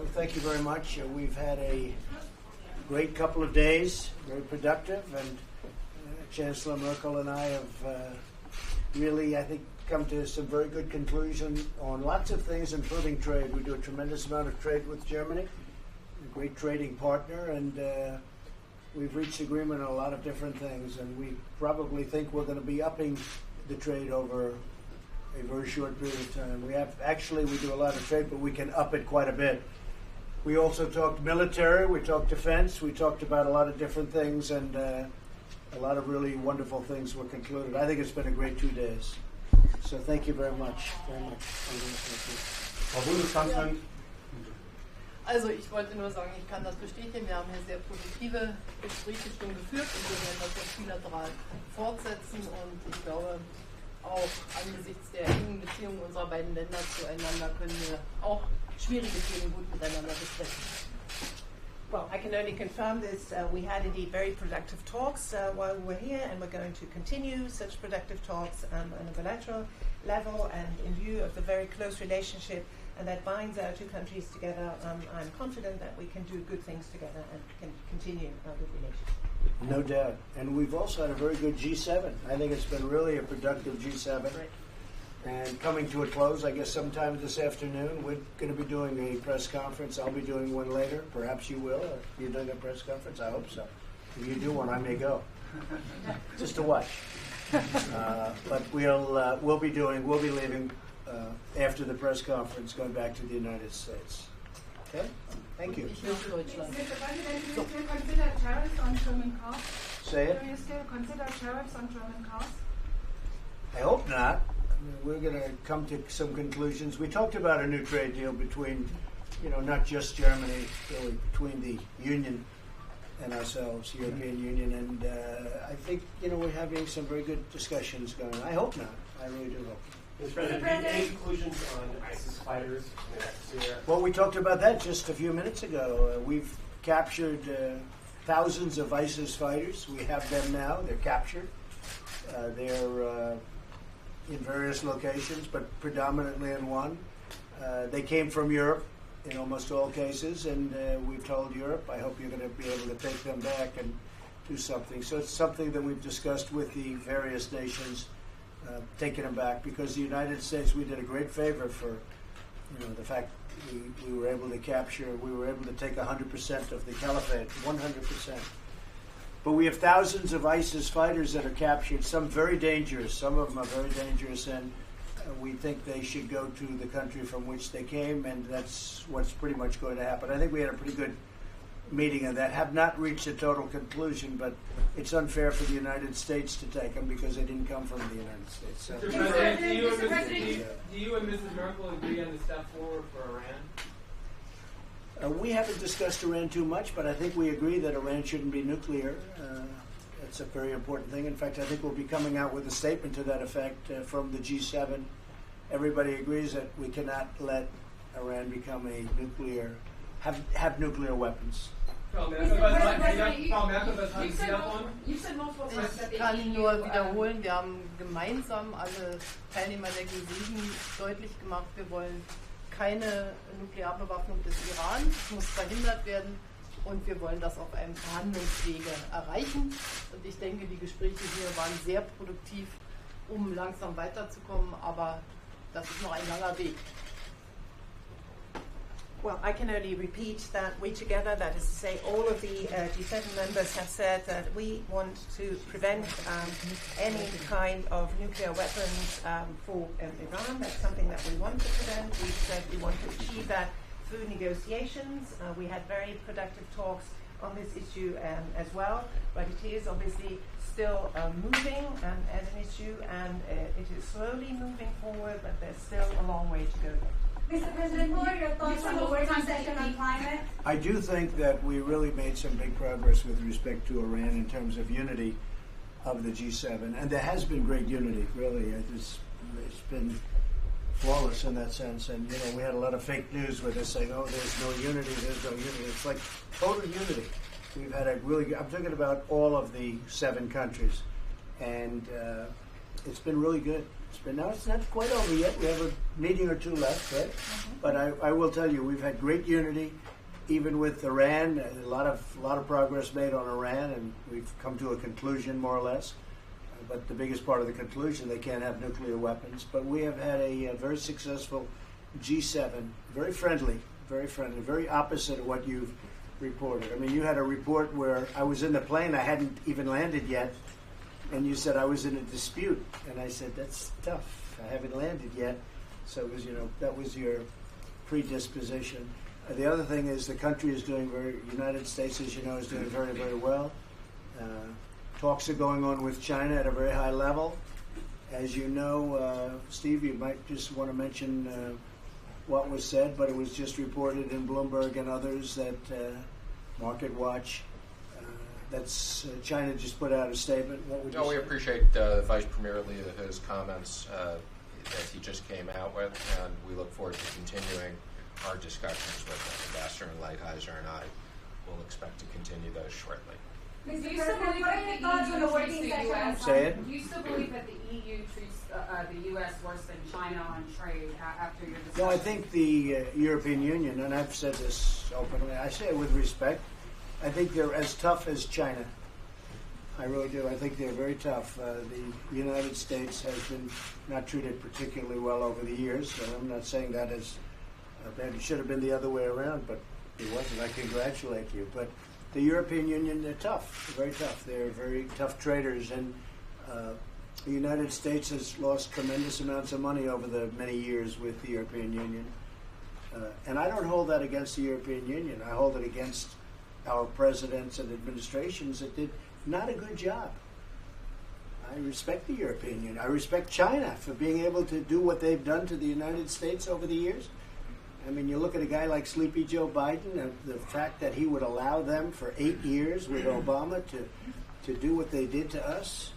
Thank you very much. We've had a great couple of days, very productive, and Chancellor Merkel and I have really, I think, come to some very good conclusions on lots of things, including trade. We do a tremendous amount of trade with Germany, a great trading partner, and we've reached agreement on a lot of different things, and we probably think we're going to be upping the trade over a very short period of time. We do a lot of trade, but we can up it quite a bit. We also talked military, we talked defense, we talked about a lot of different things, and a lot of really wonderful things were concluded. I think it's been a great 2 days. So thank you very much. Frau Bundeskanzlerin. Also ich wollte nur sagen, ich kann das bestätigen. Wir haben hier sehr positive Gespräche schon geführt und wir werden das jetzt bilateral fortsetzen. Und ich glaube, auch angesichts der engen Beziehungen unserer beiden Länder zueinander können wir auch schwierige Themen gut miteinander besprechen. Well, I can only confirm this. We had indeed very productive talks while we were here, and we're going to continue such productive talks on a bilateral level. And in view of the very close relationship and that binds our two countries together, I'm confident that we can do good things together and can continue our good relationship. No doubt. And we've also had a very good G7. I think it's been really a productive G7. Right. And coming to a close, I guess sometime this afternoon, we're going to be doing a press conference. I'll be doing one later. Perhaps you will. Are you doing a press conference? I hope so. If you do one, I may go. Just to watch. But we'll be leaving after the press conference, going back to the United States. Okay? Thank you. Mr. President, do you still consider tariffs on German cars? Say it. Do you still consider tariffs on German cars? I hope not. We're going to come to some conclusions. We talked about a new trade deal between, not just Germany, really between the Union and ourselves, European Union, and I think, we're having some very good discussions going. I hope not. I really do hope. Mr. President, any conclusions on ISIS fighters? Well, we talked about that just a few minutes ago. We've captured thousands of ISIS fighters. We have them now. They're captured. They're in various locations, but predominantly in one. They came from Europe in almost all cases, and we've told Europe, I hope you're going to be able to take them back and do something. So it's something that we've discussed with the various nations, taking them back, because the United States, we did a great favor for, the fact we were able to take 100% of the caliphate, 100%. But we have thousands of ISIS fighters that are captured, some very dangerous. Some of them are very dangerous, and we think they should go to the country from which they came, and that's what's pretty much going to happen. I think we had a pretty good meeting on that. Have not reached a total conclusion, but it's unfair for the United States to take them because they didn't come from the United States. So. Mr. President, do you and Mrs. Merkel agree on the step forward for Iran? We haven't discussed Iran too much, but I think we agree that Iran shouldn't be nuclear. It's a very important thing. In fact, I think we'll be coming out with a statement to that effect from the G7. Everybody agrees that we cannot let Iran become have nuclear weapons. Ich kann nur wiederholen, wir haben gemeinsam, alle Teilnehmer der G7, deutlich gemacht, wir wollen keine Nuklearbewaffnung des Iran, es muss verhindert werden und wir wollen das auf einem Verhandlungswege erreichen. Und ich denke, die Gespräche hier waren sehr produktiv, um langsam weiterzukommen, aber das ist noch ein langer Weg. Well, I can only repeat that we together, that is to say all of the G7 members have said that we want to prevent any kind of nuclear weapons for Iran. That's something that we want to prevent. We said we want to achieve that through negotiations. We had very productive talks on this issue as well, but it is obviously still moving as an issue, and it is slowly moving forward, but there's still a long way to go there. Mr. President, what are your thoughts on the working session on climate? I do think that we really made some big progress with respect to Iran in terms of unity of the G7, and there has been great unity, really. It's been flawless in that sense, and we had a lot of fake news with us saying, there's no unity. It's like total unity. We've had I'm talking about all of the 7 countries, and it's been really good. Now it's not quite over yet. We have a meeting or two left, right? But I will tell you, we've had great unity, even with Iran. A lot of progress made on Iran, and we've come to a conclusion more or less. But the biggest part of the conclusion, they can't have nuclear weapons. But we have had a very successful G7, very friendly, very opposite of what you've reported. I mean, you had a report where I was in the plane, I hadn't even landed yet, and you said I was in a dispute, and I said that's tough. I haven't landed yet, so it was, that was your predisposition. The other thing is the country is doing United States, as you know, is doing very, very well. Talks are going on with China at a very high level. As you know, Steve, you might just want to mention what was said, but it was just reported in Bloomberg and others that Market Watch, China just put out a statement. What would you say? We appreciate Vice Premier Lee, his comments that he just came out with, and we look forward to continuing our discussions with Ambassador Lighthizer, and I will expect to continue those shortly. Do you still believe that the EU treats the U.S. Say it. Do you still believe that the EU treats the U.S. worse than China on trade after your discussion? No, I think the European Union, and I've said this openly, I say it with respect, I think they're as tough as China. I really do. I think they're very tough. The United States has been not treated particularly well over the years, and I'm not saying that as it should have been the other way around, but it wasn't. I congratulate you. But the European Union, they're tough, very tough. They're very tough traders, and the United States has lost tremendous amounts of money over the many years with the European Union. And I don't hold that against the European Union. I hold it against our presidents and administrations that did not a good job. I respect the European Union. I respect China for being able to do what they've done to the United States over the years. I mean, you look at a guy like Sleepy Joe Biden, the fact that he would allow them for 8 years with Obama to do what they did to us.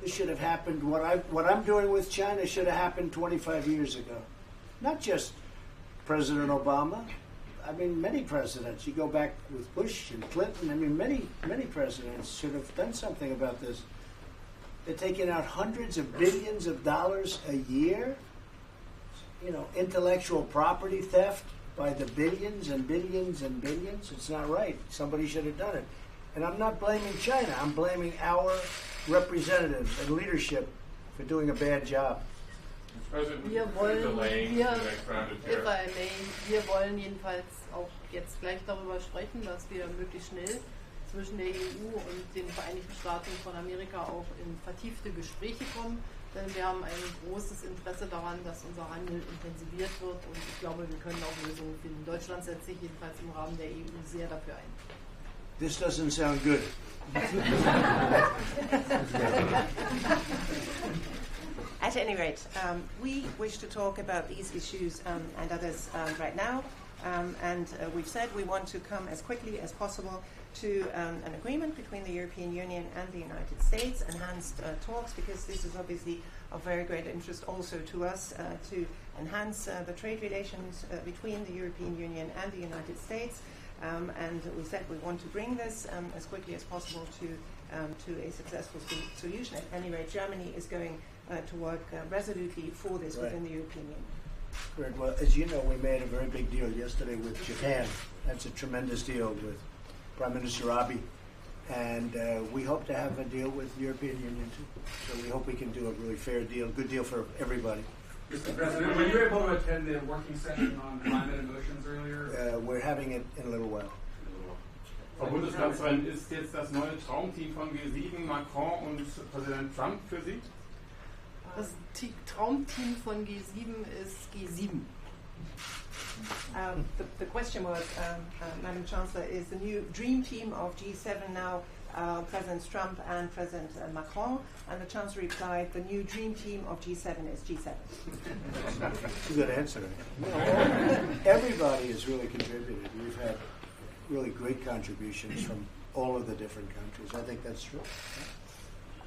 This should have happened. What I'm doing with China should have happened 25 years ago. Not just President Obama. I mean, many presidents. You go back with Bush and Clinton. I mean, many presidents should have done something about this. They're taking out hundreds of billions of dollars a year. Intellectual property theft by the billions and billions and billions. It's not right. Somebody should have done it. And I'm not blaming China. I'm blaming our representatives and leadership for doing a bad job. Wir wollen jedenfalls auch jetzt gleich darüber sprechen, dass wir möglichst schnell zwischen der EU und den Vereinigten Staaten von Amerika auch in vertiefte Gespräche kommen, denn wir haben ein großes Interesse daran, dass unser Handel intensiviert wird, und ich glaube, wir können auch Lösungen finden. Deutschland setzt sich jedenfalls im Rahmen der EU sehr dafür ein. This doesn't sound good. At any rate, we wish to talk about these issues and others right now. And we've said we want to come as quickly as possible to an agreement between the European Union and the United States, enhanced talks, because this is obviously of very great interest also to us to enhance the trade relations between the European Union and the United States. And we said we want to bring this as quickly as possible to a successful solution. At any rate, Germany is going to work resolutely for this within the European Union. Great. Well, as you know, we made a very big deal yesterday with Japan. That's a tremendous deal with Prime Minister Abe. And we hope to have a deal with the European Union, too. So we hope we can do a really fair deal, good deal for everybody. Mr. President, were you able to attend the working session on climate emissions earlier? We're having it in a little while. Frau Bundeskanzlerin, ist jetzt das neue Traumteam von G7, Macron und Präsident Trump für Sie? Das Traumteam von G7 ist G7. The question was, Madam Chancellor, is the new dream team of G7 now President Trump and President Macron? And the Chancellor replied, the new dream team of G7 is G7. That's a good answer. Everybody has really contributed. We've had really great contributions from all of the different countries. I think that's true.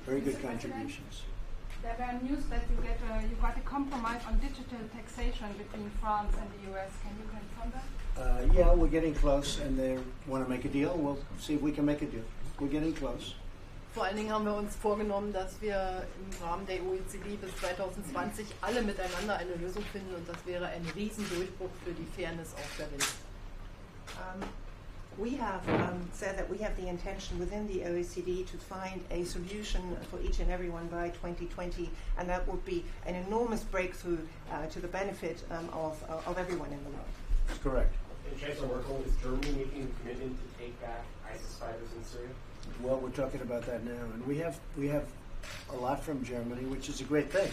Very good contributions. There were news that you got a compromise on digital taxation between France and the US. Can you confirm that? Yeah, we're getting close, and they want to make a deal. We'll see if we can make a deal. We're getting close. Vor allen Dingen haben wir uns vorgenommen, dass wir im Rahmen der OECD bis 2020 alle miteinander eine Lösung finden und das wäre ein Riesendurchbruch für die Fairness auf der Welt. We have said that we have the intention within the OECD to find a solution for each and everyone by 2020, and that would be an enormous breakthrough to the benefit of everyone in the world. That's correct. And Chancellor Merkel, is Germany making a commitment to take back ISIS fighters in Syria? Well, we're talking about that now, and we have a lot from Germany, which is a great thing,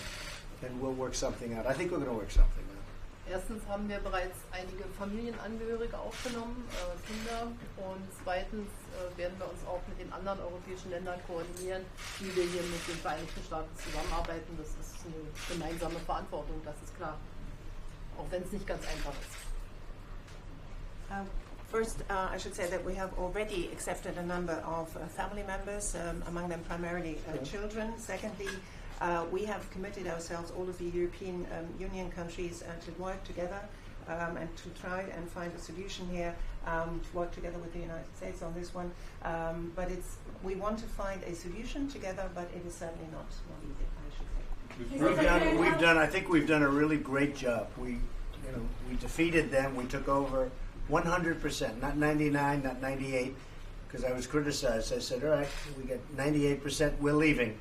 and we'll work something out. I think we're going to work something out. Erstens haben wir bereits einige Familienangehörige aufgenommen, Kinder, und zweitens werden wir uns auch mit den anderen europäischen Ländern koordinieren, wie wir hier mit den Vereinigten Staaten zusammenarbeiten. Das ist eine gemeinsame Verantwortung, das ist klar, auch wenn es nicht ganz einfach ist. First, I should say that we have already accepted a number of family members, among them primarily children. Secondly, we have committed ourselves, all of the European Union countries, to work together and to try and find a solution here, to work together with the United States on this one. But we want to find a solution together, but it is certainly not easy, I should say. I think we've done a really great job. We defeated them. We took over 100%, not 99, not 98, because I was criticized. I said, all right, we got 98%, we're leaving.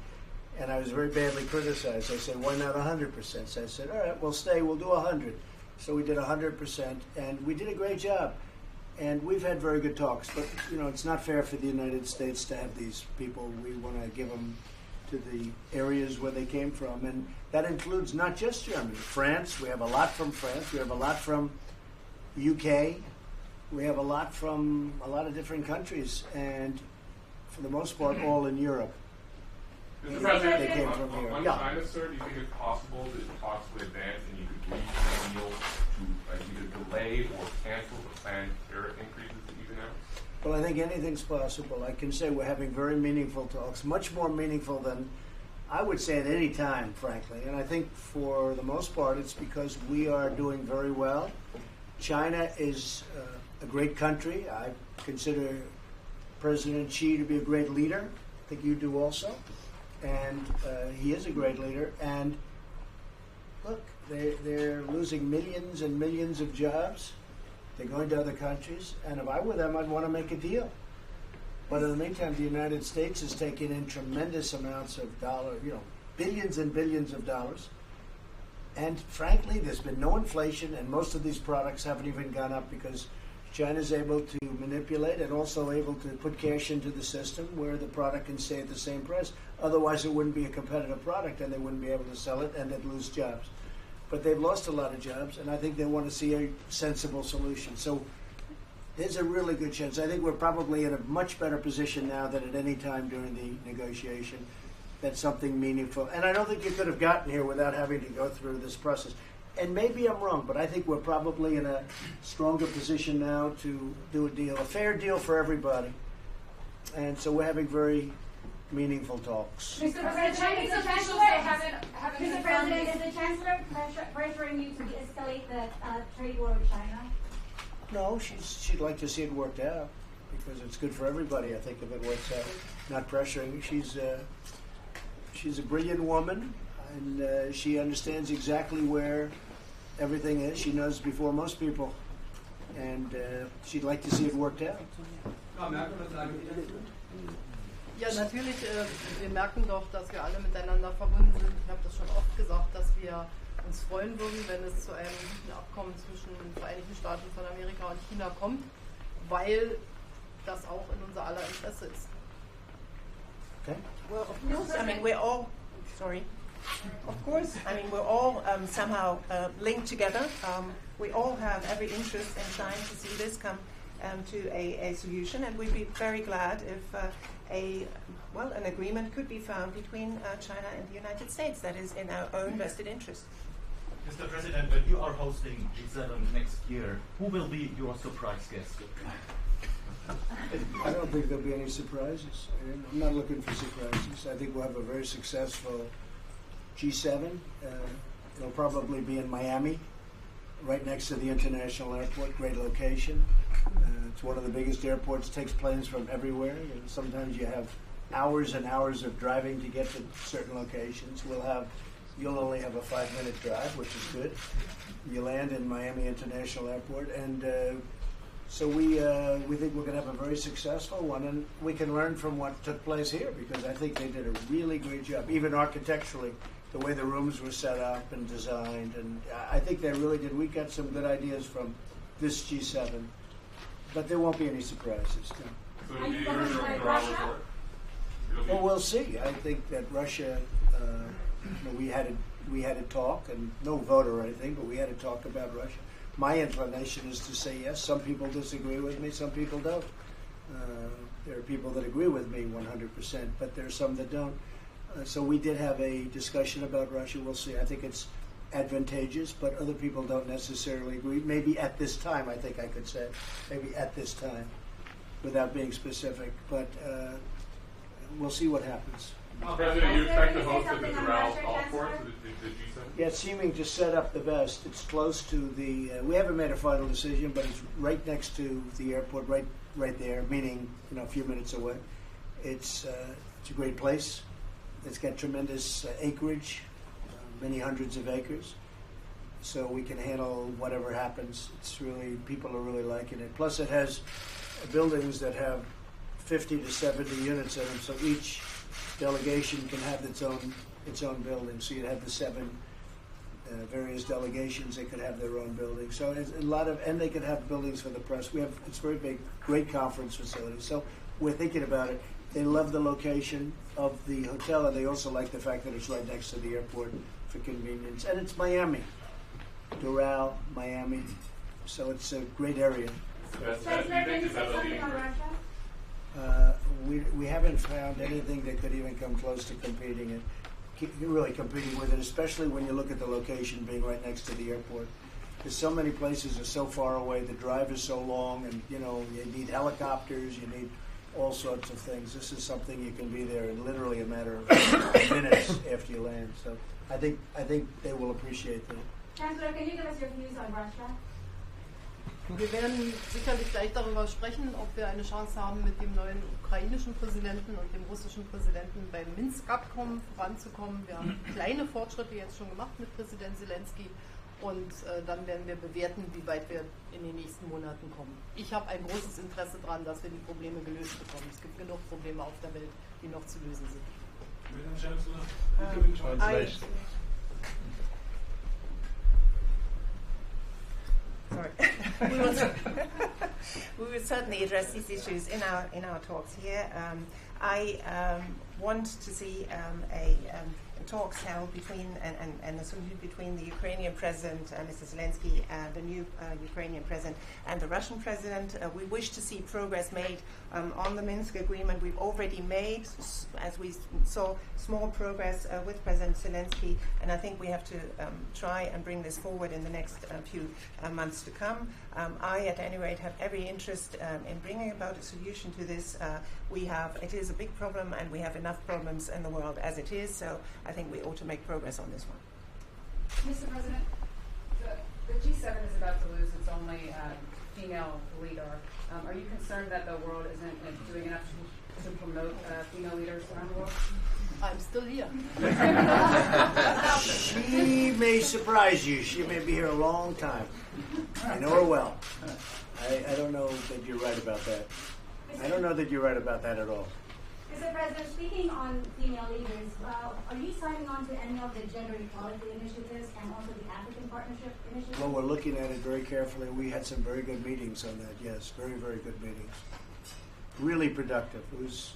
And I was very badly criticized. I said, why not 100%? So I said, all right, we'll stay, we'll do 100. So we did 100%, and we did a great job. And we've had very good talks, but it's not fair for the United States to have these people. We want to give them to the areas where they came from, and that includes not just Germany. France, we have a lot from France. We have a lot from UK. We have a lot from a lot of different countries, and for the most part, all in Europe. Mr. President, They came from here. on Yeah. China, sir, do you think it's possible that talks would advance and you could reach a deal to either delay or cancel the planned tariff increases that you've announced? Well, I think anything's possible. I can say we're having very meaningful talks, much more meaningful than I would say at any time, frankly. And I think for the most part, it's because we are doing very well. China is a great country. I consider President Xi to be a great leader. I think you do also. And he is a great leader. And look, they're losing millions and millions of jobs. They're going to other countries. And if I were them, I'd want to make a deal. But in the meantime, the United States is taking in tremendous amounts of dollars, billions and billions of dollars. And frankly, there's been no inflation, and most of these products haven't even gone up because China's able to manipulate and also able to put cash into the system where the product can stay at the same price. Otherwise, it wouldn't be a competitive product, and they wouldn't be able to sell it, and they'd lose jobs. But they've lost a lot of jobs, and I think they want to see a sensible solution. So there's a really good chance. I think we're probably in a much better position now than at any time during the negotiation. That's something meaningful. And I don't think you could have gotten here without having to go through this process. And maybe I'm wrong, but I think we're probably in a stronger position now to do a deal, a fair deal for everybody. And so we're having very meaningful talks. Mr. President, is the Chancellor pressuring you to de-escalate the trade war with China? No, she'd like to see it worked out because it's good for everybody, I think, if it works out. Not pressuring. She's a brilliant woman, and she understands exactly where everything is. She knows before most people, and she'd like to see it worked out. Ja, natürlich, wir merken doch, dass wir alle miteinander verbunden sind. Ich habe das schon oft gesagt, dass wir uns freuen würden, wenn es zu einem guten Abkommen zwischen den Vereinigten Staaten von Amerika und China kommt, weil das auch in unser aller Interesse ist. Okay. Well, of course, I mean, we're all, we're all somehow linked together. We all have every interest in trying to see this come to a solution, and we'd be very glad if an agreement could be found between China and the United States that is in our own vested interest. Mr. President, when you are hosting G7 next year, who will be your surprise guest? I don't think there'll be any surprises. I'm not looking for surprises. I think we'll have a very successful G7. It'll probably be in Miami, right next to the international airport. Great location. It's one of the biggest airports. Takes planes from everywhere. And sometimes you have hours and hours of driving to get to certain locations. You'll only have a 5-minute drive, which is good. You land in Miami International Airport, and so we think we're going to have a very successful one, and we can learn from what took place here, because I think they did a really great job, even architecturally, the way the rooms were set up and designed, and I think they really did. We got some good ideas from this G7, but there won't be any surprises. No. So it'll be yours or Bilateral report? Well, we'll see. I think that Russia, we had a talk, and no vote or anything, but we had a talk about Russia. My inclination is to say yes. Some people disagree with me, some people don't. There are people that agree with me 100%, but there are some that don't. So we did have a discussion about Russia. We'll see. I think it's advantageous, but other people don't necessarily agree. Maybe at this time, I think I could say, maybe at this time, without being specific. But we'll see what happens. President, you expect to host the Bilateral golf course, the G7? Yeah, it's seeming to set up the best. It's close to the. We haven't made a final decision, but it's right next to the airport, right there. Meaning, a few minutes away. It's a great place. It's got tremendous acreage, many hundreds of acres, so we can handle whatever happens. It's really, people are really liking it. Plus, it has buildings that have 50 to 70 units in them, so each delegation can have its own building. So you'd have the 7 various delegations. They could have their own building. So it's a lot of, and they could have buildings for the press. It's very big, great conference facility. So we're thinking about it. They love the location of the hotel, and they also like the fact that it's right next to the airport for convenience. And it's Miami, Doral, Miami. So it's a great area. We haven't found anything that could even come close to competing with it, especially when you look at the location being right next to the airport. Because so many places are so far away, the drive is so long, and you need helicopters, you need all sorts of things. This is something you can be there in literally a matter of minutes after you land. So I think they will appreciate that. Chancellor, can you give us your views on Russia? Wir werden sicherlich gleich darüber sprechen, ob wir eine Chance haben, mit dem neuen ukrainischen Präsidenten und dem russischen Präsidenten beim Minsk-Abkommen voranzukommen. Wir haben kleine Fortschritte jetzt schon gemacht mit Präsident Zelensky und dann werden wir bewerten, wie weit wir in den nächsten Monaten kommen. Ich habe ein großes Interesse daran, dass wir die Probleme gelöst bekommen. Es gibt genug Probleme auf der Welt, die noch zu lösen sind. Sorry. We will certainly address these issues in our talks here. I want to see talks held between and a solution between the Ukrainian president, Mr. Zelensky, the new Ukrainian president, and the Russian president. We wish to see progress made on the Minsk agreement. We've already made, as we saw, small progress with President Zelensky, and I think we have to try and bring this forward in the next few months to come. I, at any rate, have every interest in bringing about a solution to this. It is a big problem, and we have enough problems in the world as it is, so I think we ought to make progress on this one. Mr. President? The G7 is about to lose its only female leader. Are you concerned that the world isn't doing enough to promote female leaders around the world? I'm still here. She may surprise you. She may be here a long time. I know her well. I don't know that you're right about that. I don't know that you're right about that at all. Mr. President, speaking on female leaders, are you signing on to any of the gender equality initiatives and also the African Partnership initiative? Well, we're looking at it very carefully. We had some very good meetings on that, yes. Very, very good meetings. Really productive. It was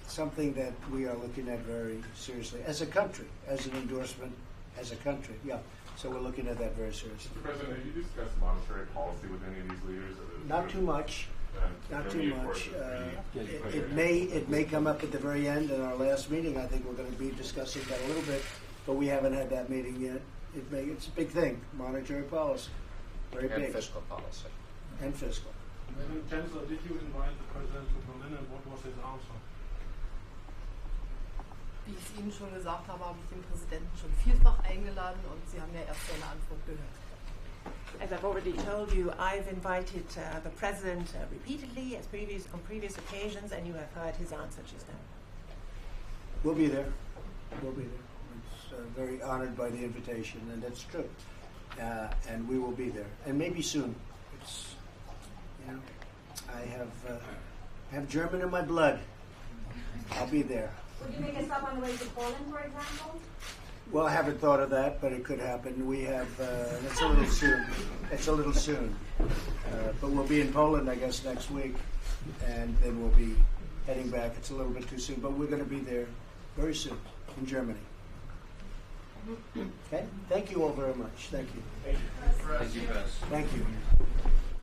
something that we are looking at very seriously as a country, as an endorsement, as a country, yeah. So we're looking at that very seriously. Mr. President, have you discussed monetary policy with any of these leaders? Not too much. Not too much. It may come up at the very end in our last meeting. I think we're going to be discussing that a little bit, but we haven't had that meeting yet. It's a big thing, monetary policy. Very big. And fiscal policy. And fiscal. Chancellor, did you invite the President to Berlin, and what was his answer? Wie ich es Ihnen schon gesagt habe, habe ich den Präsidenten schon vielfach eingeladen und Sie haben ja erst seine Antwort gehört. As I've already told you, I've invited the President repeatedly on previous occasions, and you have heard his answer just now. We'll be there. We'll be there. It's very honored by the invitation, and that's true. And we will be there, and maybe soon. It's, you know, I have German in my blood. I'll be there. Would you make a stop on the way to Poland, for example? Well, I haven't thought of that, but it could happen. We have, that's a little soon. It's a little soon. But we'll be in Poland, I guess, next week, and then we'll be heading back. It's a little bit too soon, but we're going to be there very soon in Germany. Okay? Thank you all very much. Thank you. Thank you, guys. Thank you.